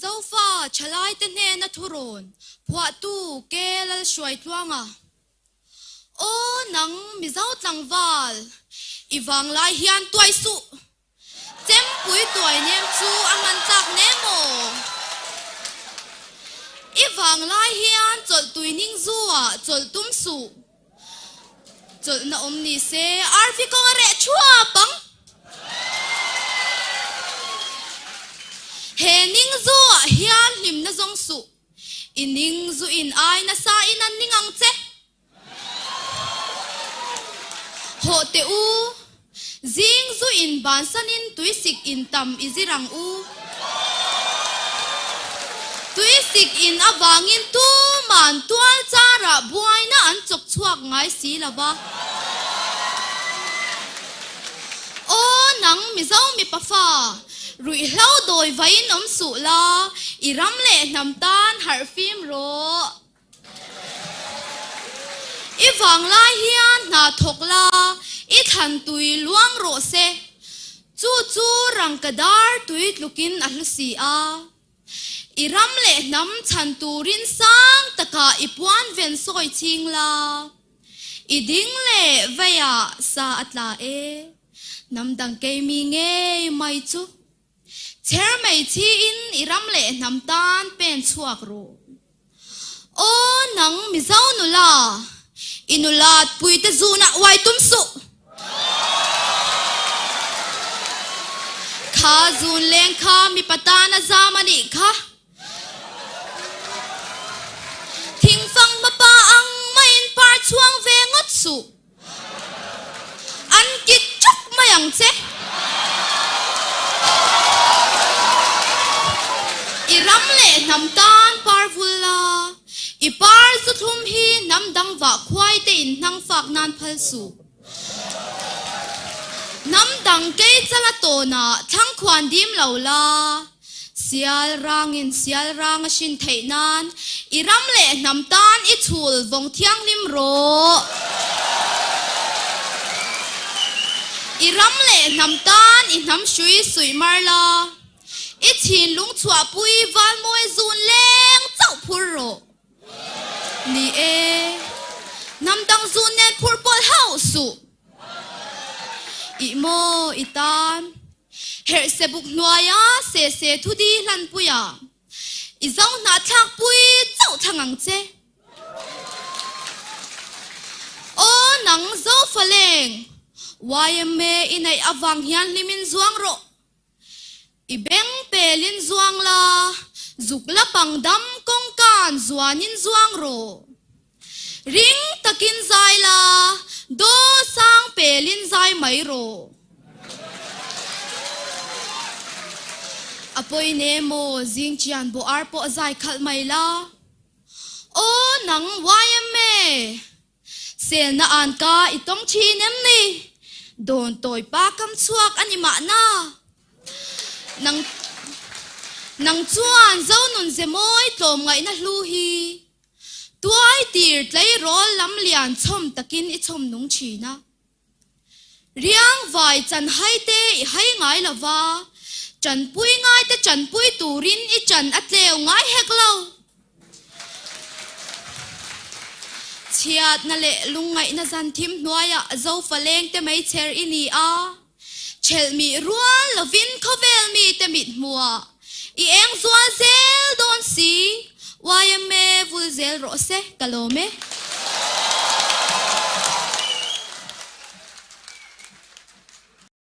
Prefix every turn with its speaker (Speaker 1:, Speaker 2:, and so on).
Speaker 1: dâu pha chalai tên nè na thuron phua tu kê lal shuai tuanga ô nắng mi dâu tlang val i vang lai hian tuai su chém pui tuai nem chu angan tak nemo i vang lai hian chol tui ning zuwa chol tum su chol na omni se arvi ko re chua pang he ning zuwa hian lim na zong su ining zu in ai na sa inan ningang che ho te u zing zu in ban sanin tuisik in tam izirang u tuisik in awangin tu man tual chara buai na an chok chuak ngai si lawa o nang mi zau mi pa fa rui hlau doi vain om su la iram le nam tan har phim ro i wang lai hian na thok la i than tui luang ro se chu chu rang kadar tui lukin ahlusi a iram le nam chan turin sang taka ipuan ven soi ching la iding le vaya sa atla e nam dang ke mi nge mai chu cher mai chi in iram le nam tan pen chuak ro o nang mi zau nu la inulat pui te zuna wai tum su kha zun leng kha mi patana zamani kha thing phang ma pa ang main par chuang ve ngot su an kit chuk mayang che iram le nam tan par vulla i par su thum hi nam dang wa khwai te in nang fak nan phal su nam dang ke chala to na thang khwan dim lo la sial rang shin thei nan iram le nam tan i chul vong thiang lim ro iram le nam tan i nam shui sui mar la i chin lung chua pui val moi zun leng chau phur ro ni e nam dang zun nen phur pol hau su i mo itan her se buk noya se thu di lan puya i zau na thak pui chau thangang che o nang zo faleng YMA inai awang hian limin zuang ro i beng pelin zuang la zukla pangdam kong kan zuanin zuang ro ring takin zai la do sang pelin zai mai ro apoi nemo zing chian bo ar po zai khal mai la o nang YMA sel na an ka itong chi nem ni don toy pa kam chuak ani ma na nang chuan zo nun zemoi tlom ngai na hlu hi tuai tir tlai rol lam lian chom takin I chom nung china riang vai chan hai te I hai ngai lawa chan pui ngai te chan pui turin I chan atleu ngai heklo chiat na le lungai na zan thim hnuaya zo faleng te mai cher ini a chel mi ruan lovin khovel mi te mit mua I eng zuan zel don si YMA vul zel ro se kalome